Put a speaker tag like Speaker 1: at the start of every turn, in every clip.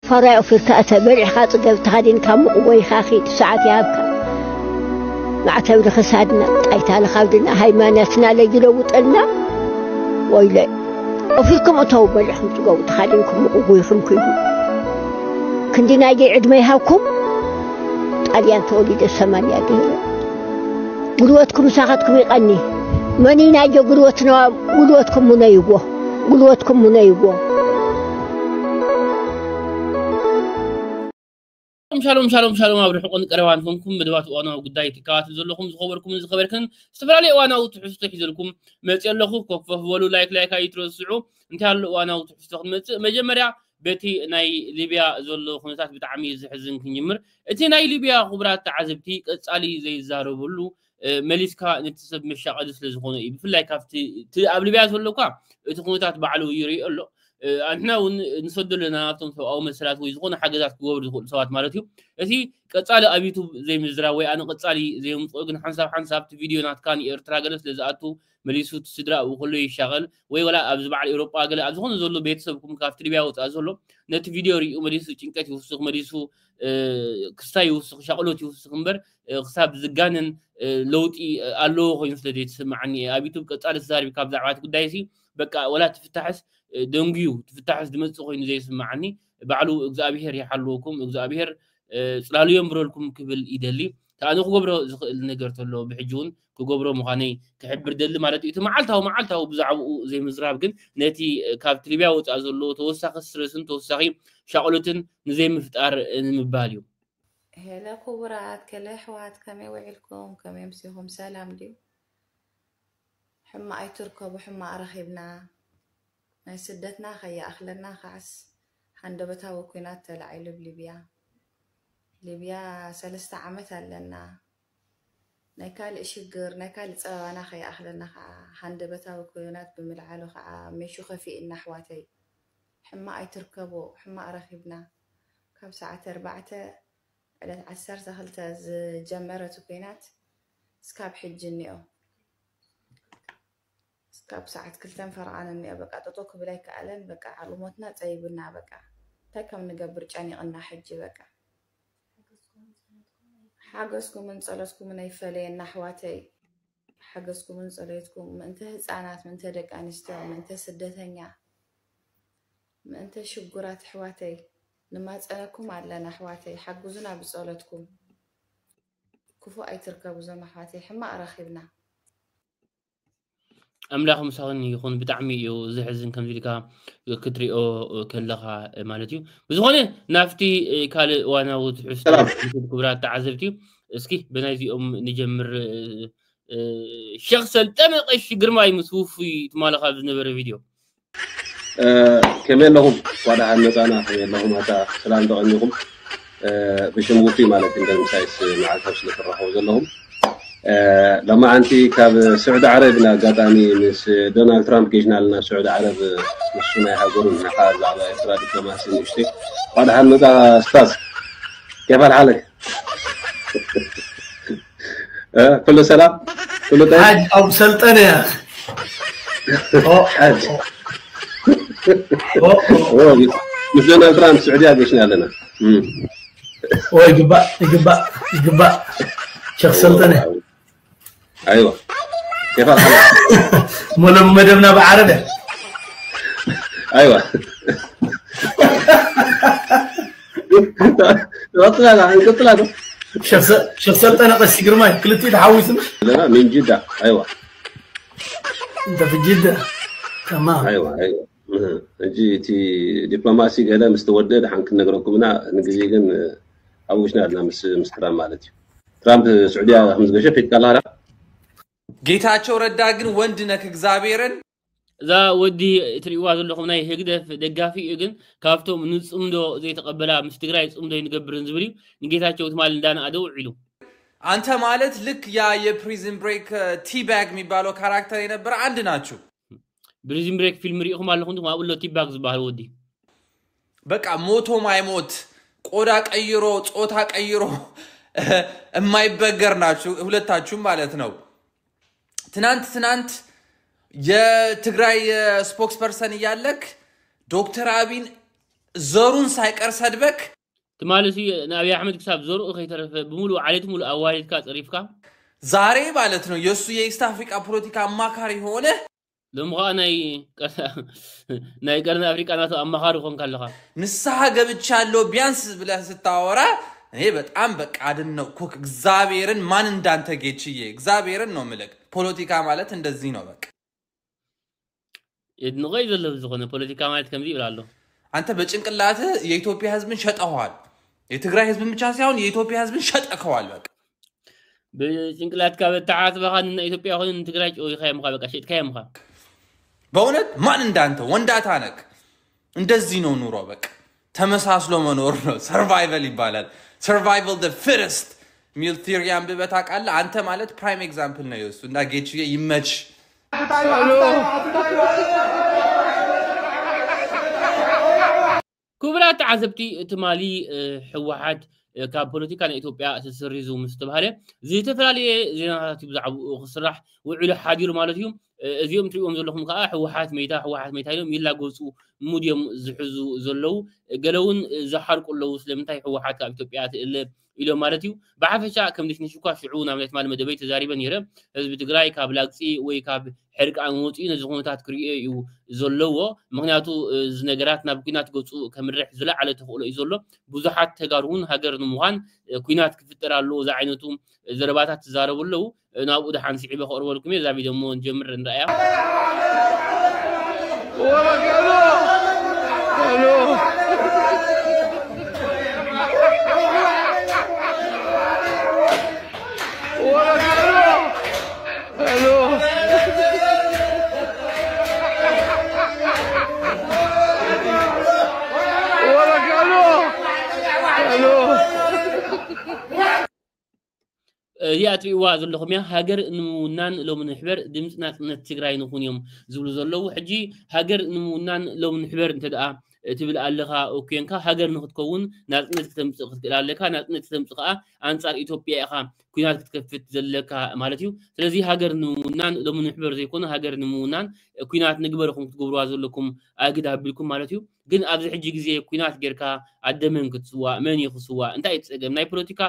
Speaker 1: فرع فرتأت برع خاط قبل تخدين كم قوي خاخي ساعات يابك معتبر خسادنا أيتها لخاودنا هاي ما ناسنا لجلوت لنا ويلا وفيكم أتوب برعهم تقول تخدينكم قويكم كيدو كندنا يجي عد ما يهاكم أليان تولد السمانية دي قلوتكم ساعتكم يغني ماني ناجي قلوتنا قلوتكم منيبوه قلوتكم منيبوه
Speaker 2: شالوم أبرح قن كروانكم مدوات وأنا وقداي تكات زلكم زخبركن استفرالي وأنا وتحسوا تحزلكم متيلخو كوف ولو لايك يترسعوا انتهى وأنا وتحسوا مجمريا بيتي ناي ليبيا زلو خناتات بتعمي زحزن كنيمر اتي ناي ليبيا خبرات تعذبتي قصالي زي زاربلو مليسكا نتسب مشاقد سلازخونه بفلاي كافتي اب ليبيا زلوكا اتي خناتات بعلو يري الله احنا نسدلنا ناتهم او مسرات ويزخونه حاجات كوبر سوات مالتي اتي قصالي ابيتو زي مزراوي انا قصالي زي مصوغن حنساب فيديو نات كان ايرترا جلس لزاتو مليسو تسدرا وكله يشغل وي ولا ابز بعد اوروبا قال ازخونه زلو بيتسبكم كافت ليبيا وتا زلو نت فيديو ري مليسو چنقت يوسخ مليسو كستاي يوسخ شغلوت يوسخ امبر حساب زغانن لوطي الو خوين سديت سمعني ابيتو قصال زاربي كاب زعوات قدايسي بقى ولا تفتحس دنجيو تفتحس دمص خوين زي سمعني بعلو اغزابير يحلوكم اغزابير صلالو يمبرلكم كبل يدلي تانو غبرو النجر تلو بحجون كغبرو مخاني كحبر دل مالت ايتو معلتاو بزعو زي مزراب كن نتي كاب تريبيا وصا زلو توسخ سرسن توسخي شغلتن نزي مفتار نمباليو
Speaker 3: هلا كبرات كلحوات كما وعلكم كما يمسيهم سلام دي حما اي تركب حما ارخبنا ما سدتنا خيا اخلنا خعس حندبتها وكينات تلعي ليبيا 3 عامات لنا نكال شجر نكال صبانا خي اخلنا حندبتها وكينات بملعالو خا مشو خفي النحواتي حما اي تركبوا حما ارخبنا كم ساعه 4 على 10 دخلت جمرت وكينات سكاب حجنيو سكاب ساعه كلتن فرعان اني بقى تطوك بلاي كالن بقى علومتنا طيبنا بقى تكم نقبر جاني قلنا حج بقى حاجزكم من صلاتكم من يفلين نحواتي حاجزكم من صلاتكم من انت حصانات من تدق انستو من انت سدتنيا من انت شغرات حواتي لما صلاتكم على نحواتي حاجزونا بصلاتكم كفو اي تركبوا زي محواتي حما ارخبنا
Speaker 2: املاخ مسخني يكون بتعمي يو زحزن كم ذلك كتريو كلها مالتي بزغونه نافتي كال وانا وتحس كبرات تعذبتي اسكي بنايزي نجمر شخص التمقش قرماي مسوفي تمالخ بنبر فيديو
Speaker 4: كمان لهم ولا المزانا لهم هذا سلام دغنيكم بشموتي مالتي عندهم سايس مع الفصل الرحو زلهم لما أنتي كاب سعود عربنا قطعني مس دونالد ترامب كيجنا لنا سعود عرب مسونا يحضرون نحاز على إسرائيل دبلوماسي نشتي هذا هالمدى أستاذ كيف حالك؟ كله سلام؟ كله طيب؟
Speaker 5: حاج أبو سلطنة يا
Speaker 4: حاج مس دونالد ترامب سعودية كيجنا لنا
Speaker 5: يقبع شيخ سلطنة
Speaker 4: ايوه كيف الحال؟
Speaker 5: مدمنا بعربي
Speaker 4: ايوه طلع
Speaker 5: شيخ سلطنة قصي قرماي كلتي تحوسنا
Speaker 4: لا من جدة ايوه
Speaker 5: انت في جدة تمام
Speaker 4: ايوه جيتي دبلوماسي قال مستودد حنك نقرأكمنا نجزيجن أوشنا لنا مستحرم مالتي ترامب سعودية خمس قشة في كلها
Speaker 6: ጌታቸው ረዳ ግን ወንድ ነክ እግዚአብሔርን
Speaker 2: ذا ودي تريوا زلكم ناي هيغده دغافي ግን ካፍቶም ንጽምዶ ዘይተቀበላ ምስትግራይ ጽምዶ ይንገብርን ዝብሊ ንጌታቸው ትማል እንዳና አደው ዒሉ
Speaker 6: አንተ ማለት ልክ ያ የፕሪዝን ብሬክ ቲባግ የሚባለው ካራክተር የነበረ አንድ ናችሁ
Speaker 2: ፕሪዝን ብሬክ ፊልም ሪኹም አለኹም ማብሎ ቲባግ ዝባል ወዲ
Speaker 6: በቃ ሞቶ ማይሞት ቆዳ ቀይሮ ጾታ ቀይሮ የማይበገር ናችሁ ሁለታችሁም ማለት ነው ትናንት የትግራይ ስፖክስ ፐርሰን ያለክ ዶክተር አቢን ዘሩን ሳይቀር ሰድበክ
Speaker 2: تمالسي نبي أحمد كسب زور أخي ترى بمولو عليه تمولو أوالد كاتريف كا
Speaker 6: ዛሬ ማለት ነው የሱ የኢስት አፍሪካ ፖለቲካ አማካሪ ሆነ
Speaker 2: لمغا ناي قرن أفريقيا ناتو أمخار خون كلها
Speaker 6: ንስሐ ገብቻለሁ ቢያንስ ብለህ ስታወራ እኔ በጣም በቃ አደነኩክ እግዚአብሔርን ማን እንዳንተ ጌችዬ እግዚአብሔርን ነው ምልክ ፖለቲካ ማለት እንደዚህ ነው በቃ
Speaker 2: يدنغي زلو زخونه ፖለቲካ ማለት ከምዚ ይብላሉ
Speaker 6: አንተ በጭንቅላት የኢትዮጵያ ህዝብን ሸጠዋል የትግራይ ህዝብን ብቻ ሳይሆን የኢትዮጵያ ህዝብን ሸጠከዋል በቃ
Speaker 2: በጭንቅላት ካብታዓት በኻን ኢትዮጵያ ሆነ ትግራይ ጮይ ኻይምኻ በቃ ሸጥካይምኻ
Speaker 6: በእውነት ማን እንዳንተ ወንዳታ ነክ እንደዚህ ነው ኑሮ በቃ ተመሳስሎ መኖር ነው ሰርቫይቫል ይባላል survival the fittest ሚል ቲዮሪ አንብበህ ታውቃለህ አንተ ማለት ፕራይም ኤግዛምፕል ነው የሱ እና ጌችዬ ይመች
Speaker 2: كبرات عزبتي تمالي حوحات كبوليتيكا إثيوبيا تسريزو مستبهله زي تفرالي زينات بزعبو خسرح وعلى حادير مالتيوم زيوم تريوم زلهم قا حوحات ميتا يوم يلا قوسو موديوم زحزو زلو قالون زحر كله سلمتاي حوحات كإثيوبيا إلى مالتيو بعفشا كم ديش نشوكا شعونا مالت مال مدبي تزاريبا يرى حزب تግራይ ካብ ላግፂ ወይ ካብ ሕርቅ አንወጪ ነዝኾነታት ክሪኡ ዘሎዎ ምክንያቱ ዝነገራት ናብ ኩናት ገጹ ከምርሕ ዝለዓለ ተኽእሎ እዩ ዘሎ ብዙሓት ተጋሩን ሃገር ንምዃን ኩናት ክፍጠር ኣሎ ዛ ዓይነቱ ዘረባታት ተዛረቡ ኣለው ናብኡ ድሓን ስዒበ ከቕርበልኩም እየ እዛ ቪድዮ ሞ ንጀምር ንረኣያ ياتي وازلهم يا هاجر نمونان لو من حبر دمسنا نتجراي نكون يوم زبل زلو حجي هاجر نمونان لو من حبر انت دقا تبل علىها اوكينكا هاجر نخدكون ناس تمسخ تلالكا ناس تمسخا انصار ايثيوبيا اخا كينات تكفت زلكا مالتيو ስለዚህ هاجر نمونان لو من حبر زيكون هاجر نمونان كينات نغبركم تغبروا زلكم اغدابلكم مالتيو ግን ኣብዚ ሕጂ ግዜ ኩናት ጌርካ ኣደመን ክትስዋ መን ይኽስዋ እንታይ ይጽገም ናይ ፖለቲካ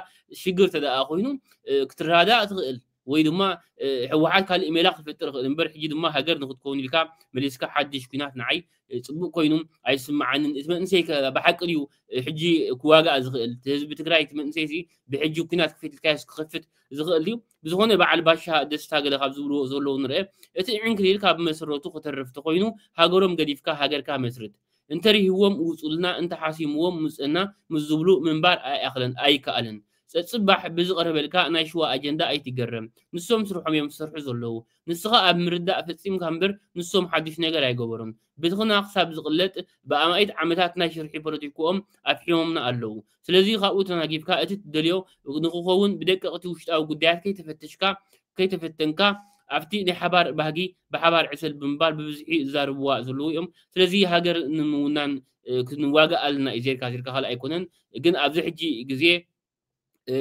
Speaker 2: ሽግር ተደኣ ኮይኑ ክትራዳእ ትኽእል ወይ ድማ ሕወሓት ካልእ ሜላ ክፍጥር ክእል እምበር ሕጂ ድማ ሃገር ንክትከውን ኢልካ መሊስካ ሓድሽ ኩናት ንዓይ ጽቡቕ ኮይኑ ኣይስምዓንን እቲ መንእሰይ ብሓቂ እዩ ሕጂ ክዋጋእ ዝኽእል ህዝቢ ትግራይ እቲ መንእሰይ ብሕጂ ኩናት ክፍትልካዮስ ክኽፍት ዝኽእል እዩ ብዝኾነ በዓል ባሻ ደስታ ገለ ካብ ዝብልዎ ዘለዉ ንርአ እቲ ዕንክሊል ካብ መሰረቱ ክተርፍ ተኮይኑ ሃገሮም ገዲፍካ ሃገርካ መስርት انتريهم وصلنا انت حاسيمهم مسنا مزبلو منبار اي اخلن اي كالن صباح بزقرب لك ناشوا اجندا اي تجرم نسوم سرحم يوم سرح زلو نسخه اب مردا فصيم كامبر نسوم حديث ነገር አይገበሩም بتخنا حساب زقلت بامايت عمتات ناشرحي بوليتيكوم افيومنا አለው ስለዚህ ካብኡ ተናጊፍካ እቲ ደልዮ ንኽኸውን ብደቀቅቲ ውሽጣዊ ጉዳያት ከይተፈተንካ أفتي لحبار بهجي بحبار عسل بمبار ببزحي زاربوا زلويهم سلزي هاجر نمونان كنواجه لنا إزير كثير كهال أيقونن جن أبزح جي جزية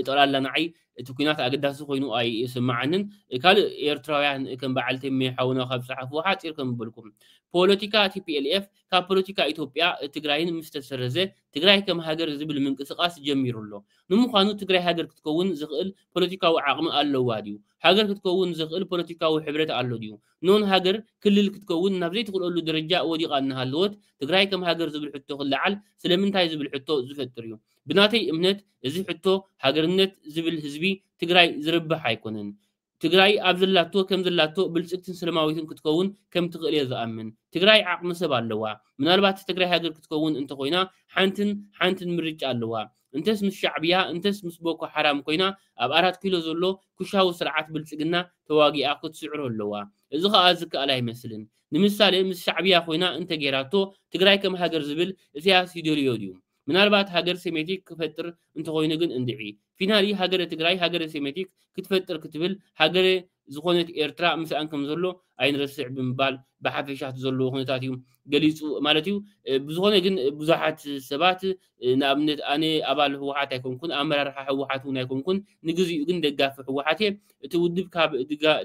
Speaker 2: طلع لنا عي تكونات أجدها سخينو أي سمعنن قال إيرترايان كان بعلتهم محاونا خمس حفوحات يركم بالكم بوليتيكا TPLF كبوليتيكا إثيوبيا تجراين مستسرزة تجراي كم هاجر زبل من قصاص جمير الله نمخانو تجراي هاجر تكون زغل بوليتيكا وعقم الله واديو هاجر تكون زغل بوليتيكا وحبرة الله ديو نون هاجر كل اللي تكون نبزي تقول له درجة ودي قانها اللوت تجراي كم هاجر زبل حتو خلعل سلمن تاي زبل حتو زفتريو بناتي امنت زي حتو هاجرنت زبل حزبي تجراي زربح حيكونن تجراي أبزلاتو كم زلاتو بالسكتن سلماويتن كتكون كم تغلي زأمن تجراي عقم سبع اللواء من أربعة تجراي هاجر كتكون أنت خوينا حنتن مرج اللواء أنت اسم الشعبية أنت اسم سبوك حرام كوينا أبقارات كيلو زلو كشاو سرعات بالسجنا تواجي أخذ سعره اللواء إذا خازك عليه مثلاً نمثال اسم الشعبية خوينا أنت جيراتو تجراي كم هاجر زبل سياسي دوليوديوم من أربعة هاجر سيميتيك كفتر أنت خوينا جن اندعي فينالي هاجر تجراي هاجر سيميتيك كتفتر كتبل هاجر ዝኾነት ኤርትራ ምስኣን ከም ዘሎ ኣይንረስዕ ብምባል ብሓፈሻት ዘሎ ኩነታት እዩ ገሊጹ ማለት እዩ ብዝኾነ ግን ብዙሓት ሰባት ንኣብነት ኣነ ኣባል ህወሓት ኣይኮንኩን ኣመራርሓ ህወሓት እውን ኣይኮንኩን ንግዚኡ ግን ደጋፊ ህወሓት እየ እቲ ውድብ ካብ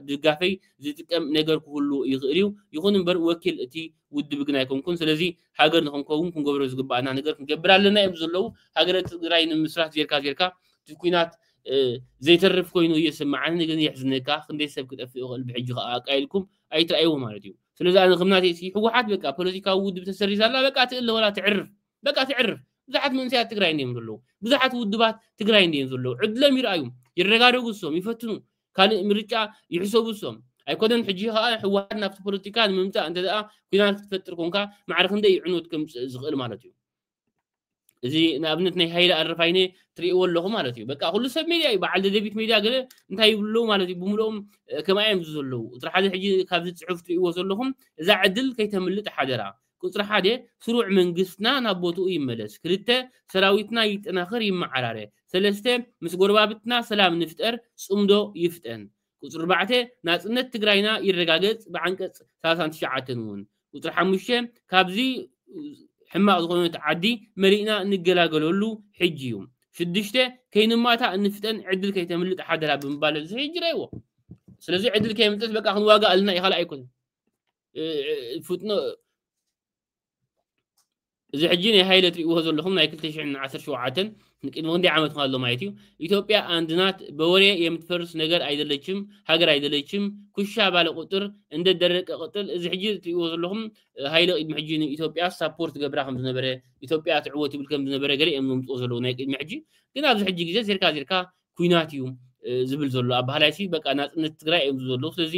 Speaker 2: ድጋፈይ ዝጥቀም ነገር ክህሉ ይኽእል እዩ ይኹን እምበር ወኪል እቲ ውድብ ግን ኣይኮንኩን ስለዚ ሃገር ንኽንከውን ክንገብሮ ዝግባአና ነገር ክንገብር ኣለና እዮም ዘለዉ ሃገረ ትግራይ ንምስራት ጌርካ እቲ ኩናት ዘይተርፍ ኮይኑ እየሰማዓኒ ግን ይሕዝነካ ክንደይ ሰብ ክጠፍእ ይኽእል ብሕጂ ከዓ ኣቃይልኩም ኣይተረኣይዎ ማለት እዩ ስለዚ ኣነ ከምናተይ ህወሓት በቃ ፖለቲካዊ ውድብ ተሰሪዛላ በቃ ትእለ ወላ ትዕርፍ በቃ ትዕርፍ ብዙሓት መንስያት ትግራይ እንዲዮም ዘለዉ ብዙሓት ውድባት ትግራይ እንዲዮም ዘለዉ ዕድሎም ይረኣዩ ይረጋደጉ እሶም ይፈትኑ ካልእ ምርጫ ይሕሰቡ እሶም ኣይኮነን ሕጂ ከዓ ህወሓት ናብቲ ፖለቲካ ንምምፃእ እንተ ደኣ ኩናት ክትፈጥር ኮንካ ማዕረ ክንደይ ዕንወት ከምፅእ ዝኽእል ማለት እዩ እዚ ንኣብነት ናይ ሃይለ ኣረፋይነ ትሪእዎ ኣለኹ ማለት እዩ በቃ ኩሉ ሰብ ሚድያ እዩ በዓል ደደቢት ሚድያ ገለ እንታይ ይብሉ ማለት እዩ ብምልኦም ከማዮም ዘለዉ ቁጥሪ ሓደ ሕጂ ካብዚ ፅሑፍ ትሪእዎ ዘለኹም እዛ ዕድል ከይተምልጥ ሓደራ ቁጥሪ ሓደ ስሩዕ መንግስትና ናብ ቦትኡ ይመለስ ክልተ ሰራዊትና ይጠናኸር ይመዓራረ ሰለስተ ምስ ጎረባብትና ሰላም ንፍጠር ጽምዶ ይፍጠን ቁጥሪ 4 ናጽነት ትግራይና ይረጋገጽ ብዓንቀጽ 39 እውን ቁጥሪ 5 ካብዚ ሕማቅ ዝኾነ ተዓዲ መሪእና እንገላገለሉ ሕጂ እዩ 6 ከይንማታ እንፍጠን ዕድል ከይተምልጥ ሓደራ ብምባል ዝሕጂ ረይዎ ስለዚ ዕድል ከይምልጥ በቃ ክንዋጋ ኣለና ይኻል ኣይኮን ፍጥኖ እዚ ሕጂ ናይ ሃይለ ትሪእዎ ዘለኹም ናይ 2017 ንቅድሚ ክንደይ ዓመት ካሎ ማለት እዩ ኢትዮጵያ አንድናት በወሬ የምትፈርስ ነገር አይደለችም ሀገር አይደለችም ኩሻ ባለ ቁጥር እንደደረቀ ቅጥል እዚ ሕጂ ትሪእዎ ዘለኹም ሃይለ ቅድሚ ሕጂ ኢትዮጵያ ሳፖርት ገብራ ከም ዝነበረ ኢትዮጵያ ትዕወት ይብል ከም ዝነበረ ገለ እዮም ምምፅኦ ዘለዉ ናይ ቅድሚ ሕጂ ግን ኣብዚ ሕጂ ግዜ ዜርካ ኩናት እዩ ዝብል ዘሎ ኣብ ባህላይሲ በቃ ናጽነት ትግራይ እዮም ዘሎ ስለዚ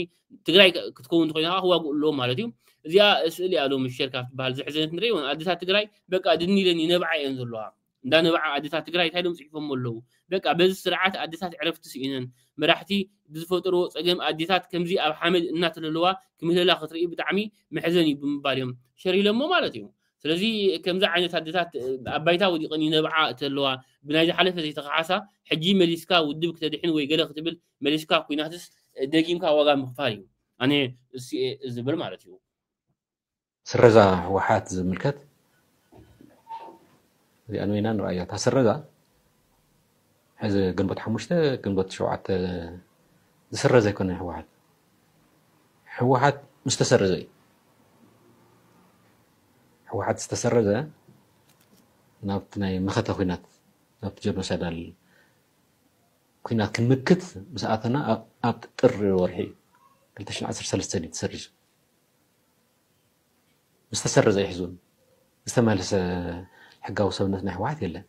Speaker 2: ትግራይ ክትከውን ኮይና ክዋግኡ ኣለዎም ማለት እዩ እዚኣ ስእሊ ኣለው ምሽር ካብቲ ባህል ዝሕዘነት ንሪኦ ኣዴታት ትግራይ በቃ ድኒለን ይነብዓ እየን ዘለዋ እንዳ ነብዓ ኣዴታት ትግራይ ታይሎም ጽሒፎም ኣለዉ በቃ በዚ ስርዓት ኣዴታት ዕረፍቲ ስኢነን መራሕቲ ብዝፈጠሮ ፀገም ኣዴታት ከምዚ ኣብ ሓመድ እናተለለዋ ክምህለላ ክትርኢ ብጣዕሚ መሕዘን እዩ ብምባል እዮም ሸሪሎሞ ማለት እዩ ስለዚ ከምዚ ዓይነት ኣዴታት ኣባይታ ወዲቐን ይነብዓ ተለዋ ብናይ ዝሓለፈ ዘይተኸሓሳ ሕጂ መሊስካ ውድብ ክተድሕን ወይ ገለ ክትብል መሊስካ ኩናትስ ደጊምካ ዋጋ ምኽፋል እዩ ኣነ ዝብል ማለት እዩ
Speaker 7: ስረዛ ህወሓት ዝምልከት እዚኣ ወይና ንርአያ ታስረዛ ሕዚ ግንቦት 5 ግንቦት 7 ዝስረዘ ይኮነ ህወሓት ምስተሰረዘ እዩ ህወሓት ዝተሰረዘ ናብቲ ናይ መኸተ ኩናት ናብቲ ጀኖሳይዳል ኩናት ክንምክት ምስኣተና ኣብ ጥር ወርሒ 2013 እዩ ተሰሪዙ مستسرز يحزون استمالس حقه وسبنت نحو واحد يلا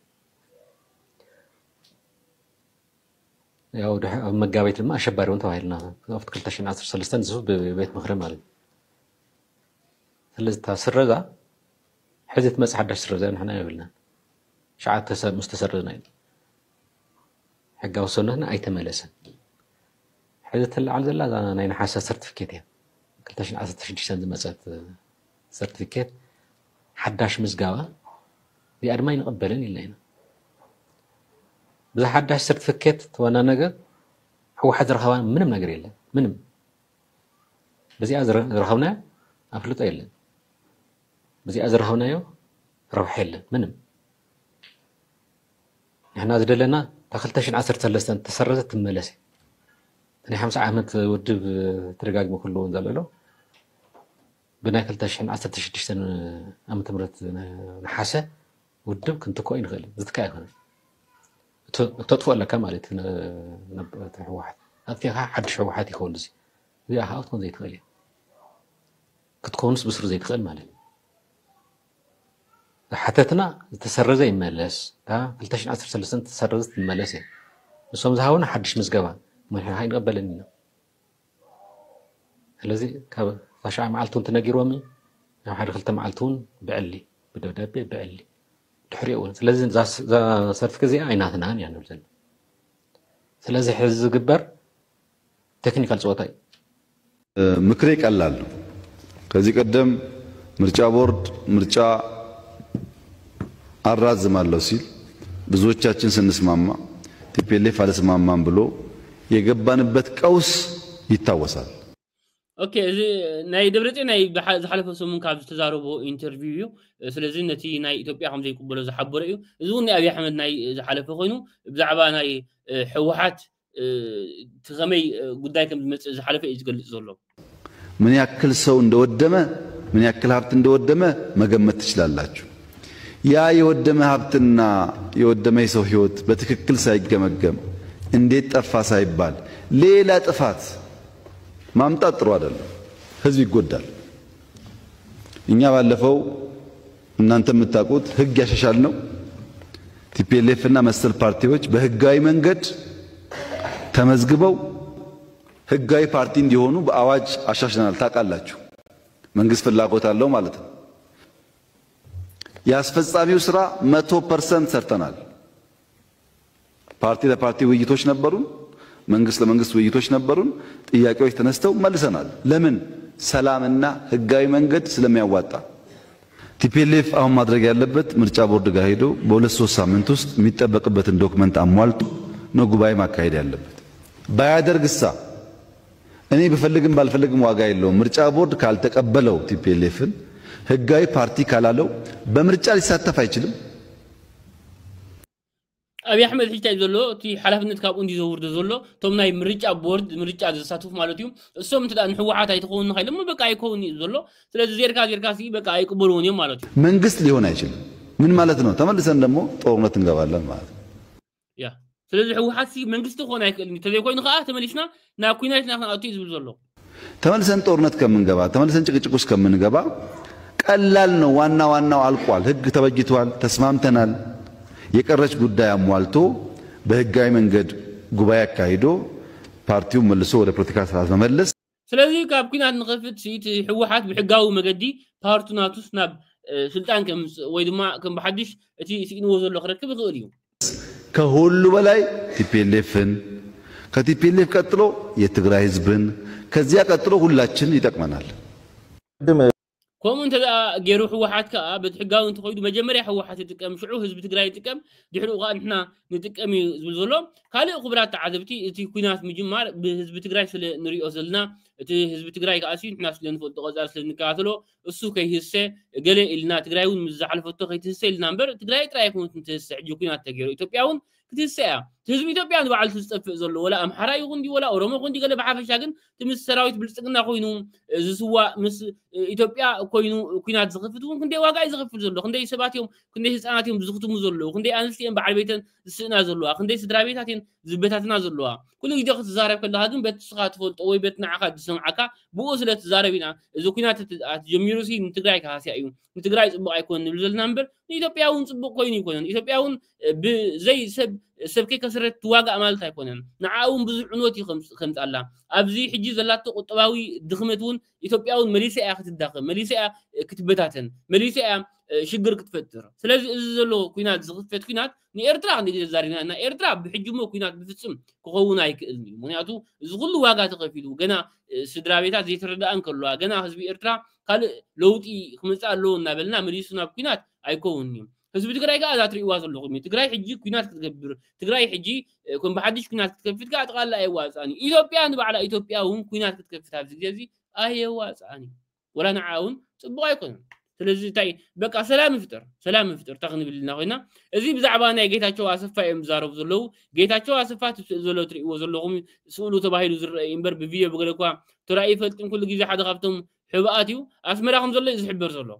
Speaker 7: يا ود مقاويت ما شباري وانت وايلنا وقت كل 2013 زوج ببيت مغرب مالي ثلاث تسرزا حزت مسح 11 سرزا نحن يقولنا شعات مستسرزنا حقه وسبنتنا اي تمالس حزت على زلا انا نحاسه سيرتيفيكيت كل 2016 مسات سيرتيفيكيت حداش مزقاوة دي أرمين قبلن إلينا بذا حداش سيرتيفيكيت وانا نقر هو حد رخوان منم نقر إلا منم بزي أزر رخونا أفلوت إلا بزي أزر رخونا يو روح إلا منم إحنا أزدلنا تخلتشن 10 تسرزت الملسي أنا 5 عامات ودب ترقاق مكلون زلالو بناك التشحن 16 أم تمرت نحاسة ودب كنت كوين غالي زدت كايخون تطفو لك مالت نبت واحد هذا حد شو واحد يكون زي زي هاوت كون زي تغلي كتكونس بسر زي تغل مالت حتىتنا تسرز زي مالس ها 2010 سنة تسرزت المالس بس هم زهاونا حدش مزقبا ما هاي نقبلنا الذي كاب فشاع معلتون تناجرومي أو حد خلت معلتون بعلي بدودابي بعلي تحريقون لازم ذا صرت كذي عيناتنا يعني وزن لازم حز جبر تكنيكال صوتاي
Speaker 8: مكريك قلال كذي قدم مرجع بورد مرجع አራዝማለሁ ሲል ብዙዎቻችን ስንስማማ ቲፒኤልኤፍ አልስማማም ብሎ የገባንበት ቀውስ ይታወሳል።
Speaker 2: ኦኬ እዚ ናይ ደብረጽ ናይ ዝሓለፈ ሰሙን ካብ ዝተዛረበ ኢንተርቪው ስለዚህ ነቲ ናይ ኢትዮጵያ ከም ዘይቅበሎ ዝሓበረ እዩ እዚ እውን አብይ አሕመድ ናይ ዝሓለፈ ኮይኑ ብዛዕባ ናይ ህወሓት ተኸመይ ጉዳይ ከም ዝመጽእ ዝሓለፈ እዩ ዝገልጽ ዘሎ
Speaker 8: ምን ያክል ሰው እንደወደመ ምን ያክል ሀብት እንደወደመ መገመት ትችላላችሁ። ያ የወደመ ሀብትና የወደመ የሰው ህይወት በትክክል ሳይገመገም እንዴት ጠፋ ሳይባል ሌላ ጥፋት ማምጣት ጥሩ አይደለም። ህዝብ ይጎዳል። እኛ ባለፈው እናንተ የምታውቁት ህግ ያሻሻል ነው ቲፒኤልኤፍ እና መሰል ፓርቲዎች በህጋዊ መንገድ ተመዝግበው ህጋዊ ፓርቲ እንዲሆኑ በአዋጅ አሻሽለናል። ታውቃላችሁ መንግስት ፍላጎት አለው ማለት ነው። ያስፈጻሚው ስራ 100% ሰርተናል። ፓርቲ ለፓርቲ ውይይቶች ነበሩን፣ መንግስት ለመንግስት ውይይቶች ነበሩን። ጥያቄዎች ተነስተው መልሰናል። ለምን? ሰላምና ህጋዊ መንገድ ስለሚያዋጣ። ቲፒኤልኤፍ አሁን ማድረግ ያለበት ምርጫ ቦርድ ጋር ሄዶ በ2-3 ሳምንት ውስጥ የሚጠበቅበትን ዶክመንት አሟልቶ ነው ጉባኤ ማካሄድ ያለበት። ባያደርግሳ እኔ በፈልግም ባልፈልግም ዋጋ የለውም። ምርጫ ቦርድ ካልተቀበለው ቲፒኤልኤፍን ህጋዊ ፓርቲ ካላለው በምርጫ ሊሳተፍ አይችልም።
Speaker 2: አብይ አሕመድ ሒታይ ዘሎ እቲ ሓላፍነት ካብኡ እንዲዘውርዶ ዘሎ ቶም ናይ ምርጫ ቦርድ ምርጫ ዝሳተፉ ማለት እዩ እሶም እንተዳን ህወሓት አይተኸውን ኸይለም በቃ አይኮውን ዘሎ ስለዚህ ዜርካ ሲ በቃ አይቅበሉን እዮም ማለት እዩ
Speaker 8: መንግስት ሊሆን አይችልም። ምን ማለት ነው? ተመልሰን ደግሞ ጦርነት እንገባለን ማለት ነው።
Speaker 2: ያ ስለዚህ ህወሓት ሲ መንግስት ሆነ አይከልኒ ተዘይኮይኑ ኸአ ተመልስና ና ኩናይትና አውቲ ዝብል ዘሎ
Speaker 8: ተመልሰን ጦርነት ከምንገባ ተመልሰን ጭቅጭቅ ውስጥ ከምንገባ ቀላል ነው። ዋናው አልቋል። ህግ ተበጅቷል። ተስማምተናል። የቀረች ጉዳይ አሟልቶ በህጋዊ መንገድ ጉባኤ አካሂዶ ፓርቲው መልሶ ወደ ፖለቲካ ስርዓት መመለስ።
Speaker 2: ስለዚህ ካብ ኩናት ንኸፍት ሲት ህወሓት ብሕጋዊ መገዲ ፓርቱናቱስ ናብ ስልጣን ከም ወይ ድማ ከም በሐድሽ እቲ ሲግንዎ ዘሎ ክረክብ ይኽእል እዩ።
Speaker 8: ከሁሉ በላይ ቲፒኤልኤፍን ከቲፒኤልኤፍ ቀጥሎ የትግራይ ህዝብን ከዚያ ቀጥሎ ሁላችን ይጠቅመናል።
Speaker 2: كم أنت جيرو حوحات كأ بتحجاو أنت خيدو مجمري حوحات تكم شعو حزب تجراي تكم دحرو قا إحنا نتكم زلزلهم كله خبرات عذبتي تي كونات مجمار بحزب تجراي سل نري أصلنا تي حزب تجراي كأسين إحنا سلنا فوق تغزار سلنا كاتلو السوق هيسة قال إلنا تجراي ونمزح الفوق هيسة النمبر تجراي كون تنتسع جو كونات تجرو يتوبيعون كتسع حزب يتوبيعون بعد تستفق زلوا ولا أمحرا يغندي ولا أوروما غندي قال بعرف شاكن تمس سراويت بالسقنا خوينو زسوا مس إثيوبيا كوينو كينات زغفتون كندي واقع زغفت زلوا كندي سباتيهم كندي حساناتهم زغفتهم زلوا كندي أنستيهم بعربيتن سنا زلوا كندي سدرابيتاتين زبيتاتنا زلوا كل يدخل تزارب كل هذا بيت سقات فولت أو بيت نعقد سمعك بوصلة تزاربينا إذا كينات تجميروسي نتقرأي كهاسي أيون نتقرأي سبق يكون نبذل نمبر إثيوبيا سبق كويني يكون إثيوبيا بزي سبكي كسرت تواقع مالت يكونن نعاون بزح عنوتي خمس الله أبزي حجي زلات قطباوي دخمتون إثيوبياون مليسة أخت الداخل مليسة كتبتاتن مليسة شجر كتفتر سلازي إزلو كينات زغفت كينات نيرترا عندي زارينا أنا إيرترا بحجمه كينات بفتسم كقونا يكلني منياتو زغلو واقع تقفيلو جنا سدرابيتات زي تردان كلها جنا حزب إيرترا قال لوتي خمس لو نابلنا مليسنا بكينات أيكونني حزب تجراي قاعد أتري واصل لهم تجراي حجي كينات تكبر تجراي حجي كون بحدش كينات تكفت قاعد قال لا يوازعني إثيوبيا نبع على إثيوبيا هم كينات تكفت هذا زي أي يوازعني ولا نعاون تبغى يكون ስለዚህ ታይ በቃ ሰላም ይፍጠር ተኽንብልልና ኮይና እዚ ብዛዕባ ናይ ጌታቸው አሰፋ እዮም ዛረብ ዘለው ጌታቸው አሰፋ ዘሎ ትሪእዎ ዘለኹም ስኡሉ ተባሂሉ ዝረአ እምበር ብቪዲዮ በገለኳ ተራእይ ፈልጥም ኩሉ ግዜ ሓደ ካብቶም ሕባኣት እዩ አስመራኹም ዘሎ ዝሕበር ዘሎ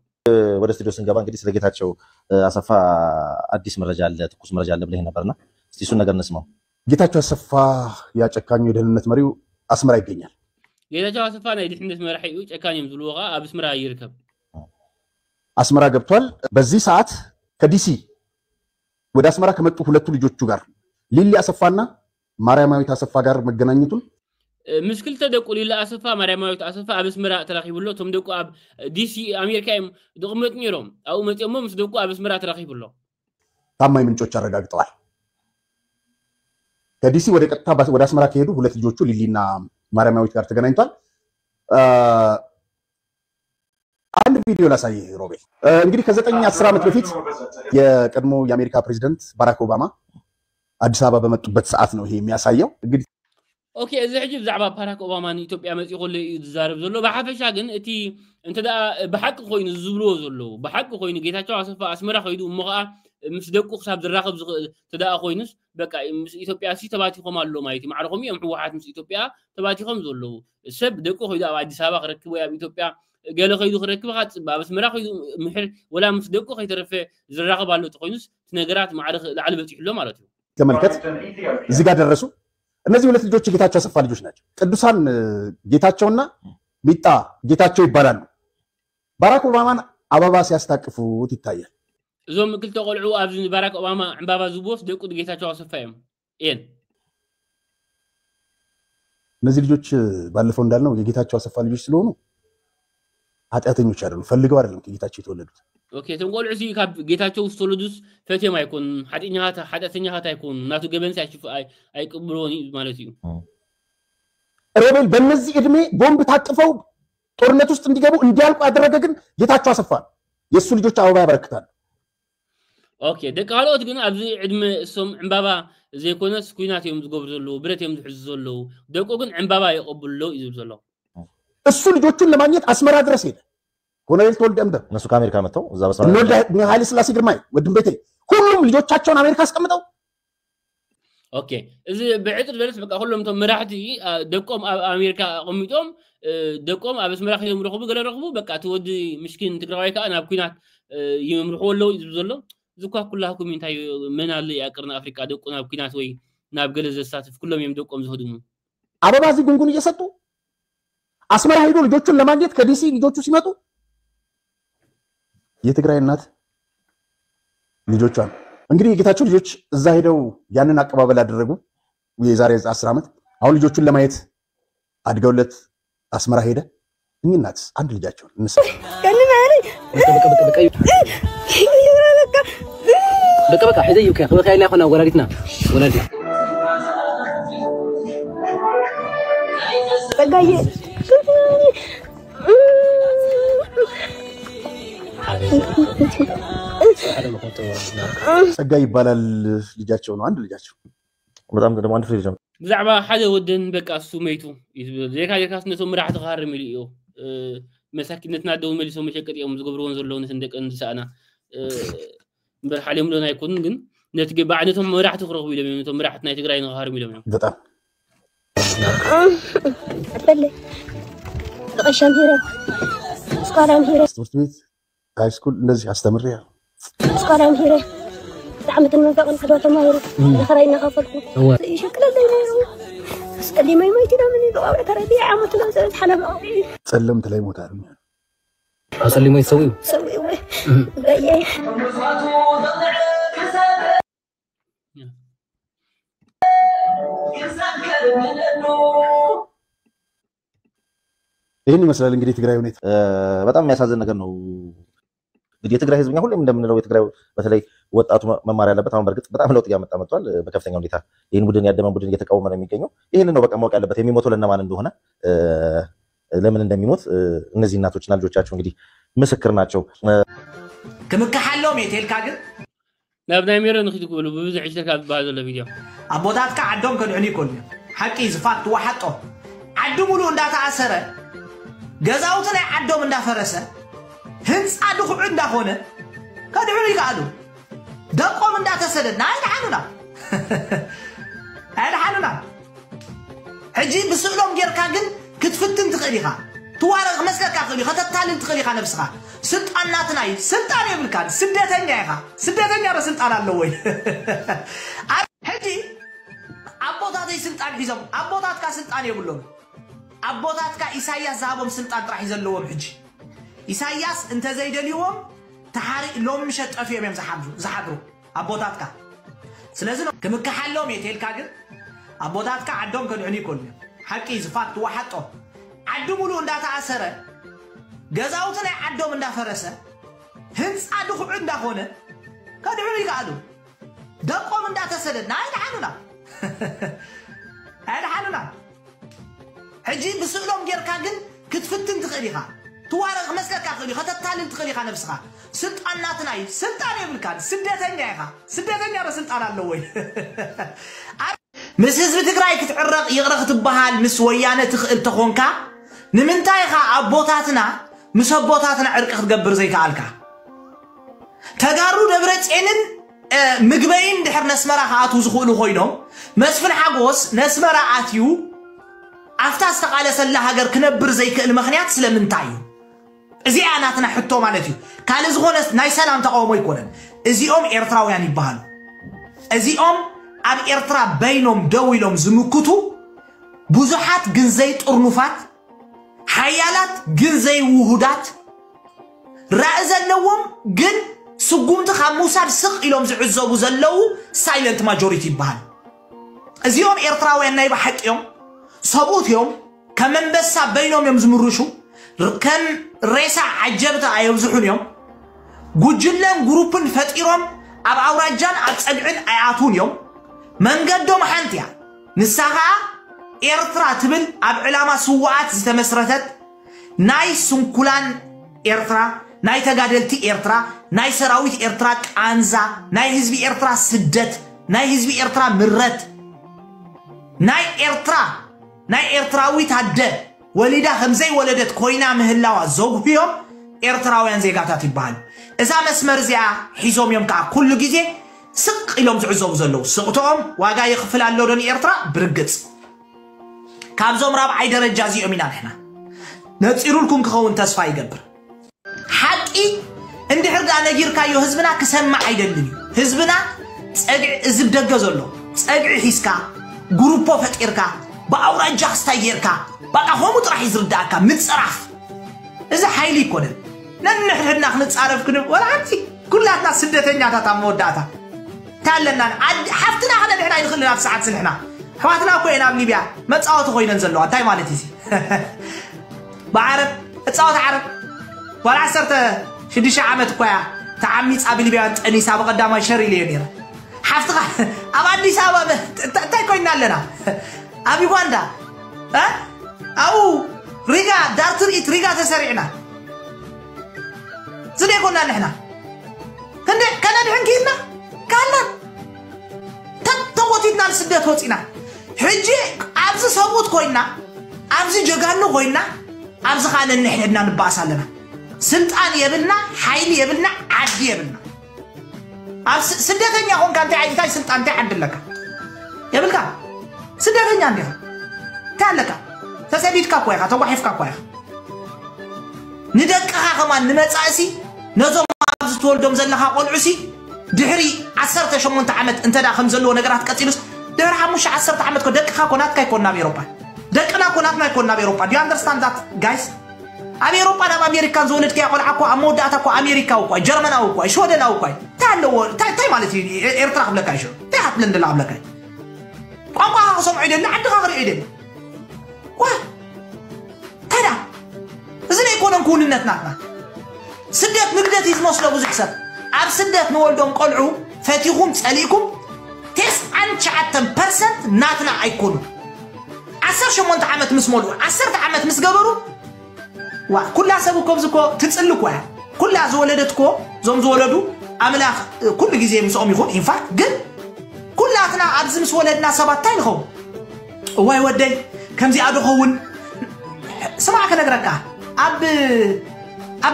Speaker 9: ወደ ስቱዲዮ ስንገባ እንግዲህ ስለ ጌታቸው አሰፋ አዲስ መረጃ አለ ትኩስ መረጃ አለ ብለህ ነበርና እስቲ እሱን ነገር እንስማው።
Speaker 10: ጌታቸው አሰፋ ያጨካኙ የደህንነት መሪው አስመራ ይገኛል።
Speaker 2: ጌታቸው አሰፋ ናይ ድሕነት መራሒ እዩ ጨካኝም ዝልዎኻ ኣብ አስመራ ይርከብ
Speaker 10: አስመራ ገብቷል። በዚህ ሰዓት ከዲሲ ወደ አስመራ ከመጡ ሁለቱ ልጆቹ ጋር ሊሊ አሰፋና ማርያማዊት አሰፋ ጋር መገናኘቱን
Speaker 2: ምስክል ተደቁ ሊሊ አሰፋ ማርያማዊት አሰፋ ኣብ አስመራ ተራኺብሎ ቶም ደቁ ኣብ ዲሲ አሜሪካ ድቕመጥ ነይሮም ኣብኡ መፅኦም ምስ ደቁ ኣብ አስመራ ተራኺብሎ
Speaker 10: ታማኝ ምንጮች አረጋግጠዋል። ከዲሲ ወደ ቀጥታ ወደ አስመራ ከሄዱ ሁለት ልጆቹ ሊሊና ማርያማዊት ጋር ተገናኝቷል። አንድ ቪዲዮ ላሳይ ሮቤል። እንግዲህ ከ9-10 ዓመት በፊት የቀድሞ የአሜሪካ ፕሬዝዳንት ባራክ ኦባማ አዲስ አበባ በመጡበት ሰዓት ነው ይሄ የሚያሳየው። እንግዲህ
Speaker 2: اوكي اذا حجب زعبا باراك اوباما ኢትዮጵያ መጽ ይቆል ይዛረብ ዘሎ በሐፈሻ ግን እቲ እንተ ዳ በሐቅ ኮይኑ ዝብሎ ዘሎ በሐቅ ኮይኑ ጌታቸው አሰፋ አስመራ ኸይዱ እሞኻ ምስ ደቁ ክሳብ ዝራኸብ ተዳ ኮይኑስ በቃ ምስ ኢትዮጵያ ሲ ተባቲኾም አሎ ማለት ማዕረኹም እዮም ህወሓት ምስ ኢትዮጵያ ተባቲኾም ዘሎ ሰብ ደቁ ኸይዱ ኣብ አዲስ አበባ ክረክብ ወይ ኣብ ኢትዮጵያ ገለ ኸይዱ ክረክብ ኻጽ ኣብ አስመራ ኸይዱ ምሕር ወላ ምስ ደቁ ኸይተረፈ ዝራኸብ አሎ ተኮይኑስ ነገራት ማዕረኽ ላዕል በጽሕሎ ማለት እዩ
Speaker 10: ተመልከት እዚህ ጋር ደረሱ እነዚህ ሁለት ልጆች ጌታቸው አሰፋ ልጆች ናቸው ቅዱሳን ጌታቸውና ሚጣ ጌታቸው ይባላሉ ባራክ ኦባማን አበባ ሲያስታቅፉት ይታያል
Speaker 2: እዞም ክልተ ቆልዑ ኣብ ባራክ ኦባማ ዕምባባ ዝቦስ ደቁ ጌታቸው አሰፋ እዮም ኤን
Speaker 10: እነዚህ ልጆች ባለፈው እንዳልነው የጌታቸው አሰፋ ልጆች ስለሆኑ ኃጢአተኞች አይደሉም ፈልገው አይደለም ጌታቸው የተወለዱት
Speaker 2: ኦኬ ተንቆልዑ ሲ ካብ ጌታቸው ውስተወለዱስ ፈቴም አይኮን ኃጢአተኛት አይኮን ናቱ ገበንስ አይቅብሎኒ ማለት እዩ
Speaker 10: ሮቤል በእነዚህ እድሜ ቦምብ ታቅፈው ጦርነት ውስጥ እንዲገቡ እንዲያልቁ ያደረገ ግን ጌታቸው አሰፋ የሱ ልጆች አበባ ያበረክታሉ
Speaker 2: ኦኬ ደቃሎት ግን ኣብዚ ዕድመ እሶም ዕምባባ ዘይኮነስ ኩናት እዮም ዝገብሩ ዘለው ብረት እዮም ዝሕዙ ዘለው ደቆ ግን ዕምባባ ይቀበሉ ይዝብ ዘለው
Speaker 10: እሱ ልጆቹን ለማግኘት አስመራ ድረስ ሄደ ኮሎኔል ተወልደ እምበር
Speaker 9: እነሱ ከአሜሪካ መጥተው እዛ በስራ
Speaker 10: ኃይለ ሥላሴ ግርማይ ወድም ቤቴ ሁሉም ልጆቻቸውን አሜሪካ አስቀምጠው
Speaker 2: ኦኬ እዚ ብዕጥር ደረስ በቃ ሁሉም ተም መራሕቲ ደቆም አሜሪካ ቆሚጦም ደቆም ኣብ አስመራ ኸይዶም ረኽቡ ገለ ረኽቡ በቃ ተወዲ ምስኪን ትግራዋይ ከዓ ናብ ኩናት ይምርሕዎ ይዝብ ዘለው ዝኳ ኩላኩም እንታይ ምን አለ ያቀርና አፍሪካ ደቆ ናብ ኩናት ወይ ናብ ገለ ዘሳትፍ ኩሎም እዮም ደቆም ዝኸዱሙ
Speaker 10: አበባ እዚ ጉንጉን እየሰጡ አስመራ ሄዶ ልጆቹን ለማግኘት ከዲሲ ልጆቹ ሲመጡ የትግራይ እናት ልጆቿን እንግዲህ የጌታቸው ልጆች እዛ ሄደው ያንን አቀባበል አደረጉ የዛሬ 10 ዓመት አሁን ልጆቹን ለማየት አድገውለት አስመራ ሄደ እኚህ እናት አንድ ልጃቸው እንሰ
Speaker 11: በቃ ሄደዩ ከበቃ ላይ ሆነ ወላዲትና
Speaker 1: በጋዬ
Speaker 10: ጸጋ ይባላል ልጃቸው ነው አንድ ልጃቸው
Speaker 9: በጣም ደግሞ አንድ ፍሬ ጀምሮ
Speaker 2: ብዛዕባ ሓደ ወደን በቃ እሱ መይቱ ዘይካስ ነቶም ምራሕቲ ክሃርም ኢሉ እዩ መሳኪነትና ደው መልሶ መሸቀጥ እዮም ዝገብርዎን ዘለውን ሰንደቅ እንዲሳእና እምበር ሓልዮም ሎን ኣይኮኑን ግን ነቲ ባዕነቶም ምራሕቲ ክረኽቡ ኢሎም እዮም ነቶም ምራሕቲ ናይ ትግራይ ንክሃርም ኢሎም እዮም
Speaker 10: በጣም
Speaker 1: በለ ተቀሻም ሄረ ስኳራም ሄረ
Speaker 10: ትምህርት ቤት ሃይ ስኩል እንደዚህ አስተምሬ
Speaker 1: ስኳራም ሄረ عمت المنطقة قدوة تمايرو خرينا خفلكو يشكل الليل اسألي ما يميتنا مني قوة تربيع عمت لازم حلب
Speaker 10: سلمت لي موت عارم
Speaker 11: أسلي ما يسوي
Speaker 1: سوي بقى
Speaker 10: ይሄን ይመስላል እንግዲህ ትግራይ ሁኔታ
Speaker 9: በጣም የሚያሳዝን ነገር ነው እንግዲህ የትግራይ ህዝብኛ ሁሌም እንደምንለው የትግራይ በተለይ ወጣቱ መማር ያለበት አሁን በርግጥ በጣም ለውጥ ያመጣ መጥቷል በከፍተኛ ሁኔታ ይሄን ቡድን ያደመን ቡድን እየተቃወመ ነው የሚገኘው ይሄን ነው በቃ ማወቅ ያለበት የሚሞተው ለነማን እንደሆነ ለምን እንደሚሞት እነዚህ እናቶችና ልጆቻቸው እንግዲህ ምስክር ናቸው
Speaker 12: كمكحلهم يتلكا ግን
Speaker 2: ናብ ናይ ሜሮ ንኽቲ ክብሉ ብብዙሕ ይሽተካ ዝበሃል ዘሎ ቪድዮ
Speaker 12: ኣቦታትካ ዓዶም ከድዕኑ ይኮኑ ሓቂ ዝፋት ዋሓጦ ዓዲ ሙሉ እንዳተኣሰረ ገዛውቲ ናይ ዓዶም እንዳፈረሰ ህንፃ ድኹዕ እንዳኾነ ከድዕኑ ይከኣሉ ደቆም እንዳተሰደድና ኣይድሓኑና ኣይድሓኑና ሕጂ ብስእሎም ጌርካ ግን ክትፍትን ትኽእል ኢኻ ትዋረቕ መስለካ ክእል ከተታልል ትኽእል ኢኻ ነብስኻ ስልጣናትና ስልጣን ይብልካን ስደተኛ ኢኻ ስደተኛ በስልጣን አለው ወይ ሕጂ ኣቦታተይ ስልጣን ሒዞም ኣቦታትካ ስልጣን የብሎም ኣቦታትካ ኢሳያስ ዝሃቦም ስልጣን ጥራሕ ይዘለዎም ሕጂ ኢሳያስ እንተዘይደልይዎም ተሓሪቅ ሎም ምሸት ጠፍዮም እዮም ዝሓድሩ ኣቦታትካ ስለዚ ክምክሓሎም የትልካ ግን ኣቦታትካ ዓዶም ከድዕኑ ይኮኑ ሓቂ ዝፋት ዋሓጦ ዓዲ ሙሉ እንዳተኣሰረ ገዛውቲ ናይ ዓዶም እንዳፈረሰ ህንፃ ድኹዕ እንዳኾነ ከድዕኑ ይከኣሉ ደቆም እንዳተሰደድና ኣይድሓኑና ኣይድሓኑና ሕጂ ብስእሎም ጌርካ ግን ክትፍትን ትኽእል ኢኻ ትዋረቕ መስለካ ክእል ከተታልል ትኽእል ኢኻ ነብስኻ ስልጣናትና ስልጣን የብልካን ስደተኛ ኢኻ ስደተኛ በስልጣን አለው ወይ مس حزب تግራይ ክትዕረቕ ይቕረኽ ትበሃል ምስ ወያነ ትኽእል ተኾንካ ንምንታይ ኻ ኣቦታትና ምስ ኣቦታትና ዕርቂ ክትገብር ዘይከኣልካ ተጋሩ ደብረጽዮንን ምግበይን ድሕር ነስመራ ኻኣቱ ዝኽእሉ ኮይኖም መስፍን ሓጎስ ነስመራ ኣትዩ ኣፍታ ዝተቓለሰላ ሃገር ክነብር ዘይክእል ምኽንያት ስለምንታይ እዩ እዚኣ ናትና ሕቶ ማለት እዩ ካልእ ዝኾነ ናይ ሰላም ተቃውሞ ይኮነን እዚኦም ኤርትራውያን ይበሃሉ እዚኦም ኣብ ኤርትራ በይኖም ደው ኢሎም ዝምክቱ ብዙሓት ግን ዘይጥርኑፋት ሓያላት ግን ዘይውሁዳት ራእ ዘለዎም ግን ስጉምቲ ካብ ሙሳድ ስቕ ኢሎም ዝዕዘቡ ዘለው ሳይለንት ማጆሪቲ ይበሃል እዚኦም ኤርትራውያን ናይ ባሕቂ እዮም ሰብኡት እዮም ከም መንበሳ በይኖም እዮም ዝምርሹ ከም ሬሳ ዓጀብታ ኣይብዝሑን እዮም ጉጅለን ግሩፕን ፈጢሮም ኣብ ኣውራጃን ኣብ ፀግዕን ኣያቱን እዮም መንገዶም ሓንቲ እያ ንሳ ከዓ ኤርትራ ትብል ኣብ ዕላማ ስዋዓት ዝተመስረተት ናይ ስንኩላን ኤርትራ ናይ ተጋደልቲ ኤርትራ ናይ ሰራዊት ኤርትራ ቃንዛ ናይ ህዝቢ ኤርትራ ስደት ናይ ህዝቢ ኤርትራ ምረት ናይ ኤርትራ ናይ ኤርትራዊት ኣደ ወሊዳ ከምዘይ ወለደት ኮይና ምህላዋ ዘጉህዮም ኤርትራውያን ዜጋታት ይበሃል እዛ መስመር እዚኣ ሒዞም እዮም ከዓ ኩሉ ግዜ ስቕ ኢሎም ዝዕዘቡ ዘለው ስቕቶኦም ዋጋ ይኽፍል ኣሎ ዶን ኤርትራ ብርግጽ ካብዞም ራብዓይ ደረጃ እዚኦም ኢና ንሕና ነፂሩልኩም ክኸውን ተስፋ ይገብር ሓቂ እንድሕር ዳ ነጊርካዮ ህዝብና ክሰማዕ ኣይደልን እዩ ህዝብና ፀግዒ እዝብ ደገ ዘሎ ፀግዒ ሒዝካ ግሩፖ ፈጢርካ ብኣውራጃ ክስታይ ጌርካ በቃ ከምኡ ጥራሕ ይዝርዳእካ ምፅራፍ እዚ ሓይሊ ይኮነን ነንሕድና ክንፃረፍ ክንብ ወላ ሓንቲ ኩላትና ስደተኛታት ኣብ መወዳእታ ታለና ሓፍትና ኸነ ንሕና ይንኽእልና ብሰዓት ስልሕና ሕዋትና እኮ ኢና ኣብ ሊብያ መፃወቲ ኮይነን ዘለዋ እንታይ ማለት እዚ ብዓረብ እፃወት ዓረብ ወላ 16 ዓመት እኳ እያ ተዓሚፃ ብሊብያ ጠኒሳ ብቐዳማይ ሸር ኢልዮ ነይረ ሓፍትኻ ኣብ ኣዲስ ኣበባ እንታይ ኮይና ኣለና ኣብ ዩጋንዳ ኣው ሪጋ ዳር ትርኢት ሪጋ ተሰሪዕና زدي كنا نحنا كنا نحن كينا كنا توتينا السدة توتينا حجي عبز صوت كوينا عبز جعانو كوينا عبز خان نحنا نباس علينا سلطان يبلنا حيل يبلنا عدي يبلنا عبز سدة ثانية هون كانت عادي تاي سلطان تعد لك يبلك سدة ثانية عندها تعلك تسديد كاكويها توحيف كاكويها ندقها كمان نمتصاسي نزوم عبز تولدهم زلها قلعسي دحري 18 عمت انت دا خمزلو نغرات قتيلس دحر 10 عمت كو دقها كونات كاي كونا بأوروبا دقنا كونات ما يكوننا بأوروبا do you understand that guys أوروبا دا أمريكا زولت كي أقول أكو أمودات أكو أمريكا أكو جرمن أكو شودن أكو تاي مالتي إيرترا قبل كاي شو تاي هتلند لا قبل كاي أما صوم عيدن لا عندك غير عيدن واه ترى زين يكون نكون نتناقنا سدات نقدر يتمصلوا بزح سب عب سدات نولدهم قلعوا فاتيهم تسأليكم 99% ناتنا أيكونوا 10 عمت مسمولوا 10 عمت مسجبروا وكلها سبوكم زكو تتسألكوا كلها زولدتكو زوم زولدوا أملاخ كل جزء مسؤوم يكون إنفا جد كلها تنا عبز مسولدنا سبعتين خو واي ودي كم زي أدو خون سمعك نقرأك أب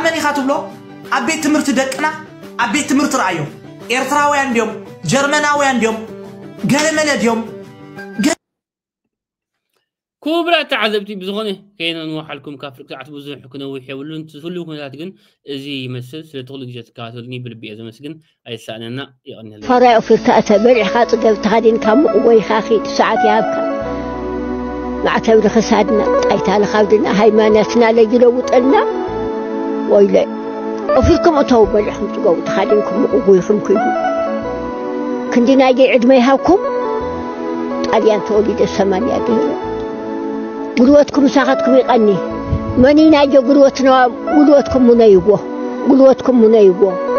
Speaker 12: مني خاطب له أبي تمرت دقنا أبي تمرت رأيهم إيرتراويان ديوم جرمناويان ديوم جرمنا ديوم
Speaker 2: كوبرا تعذبتي بزغني كاين نوح لكم كافر قاعد بوزن حكنا ويحاولوا انتسلوا كنا تقن ازي يمثل سلتغلق جت كاتلني بالبي ازم مسكن اي ساننا يغني
Speaker 1: فرع في تأتبر خاطر قبت هادين كم وي خاخي ساعات يابك مع تبر خسادنا ايتال خاودنا هيمانتنا لجلوت لنا ويلي وفيكم اتوب الحمد قوت خادمكم وبويكم كيدو كندينا يجي عد ما يهاوكم طاليان تولد الثمانية ديرة قلوتكم ساقتكم يقني ماني ناجو قلوتنا قلوتكم منيبوه قلوتكم منيبوه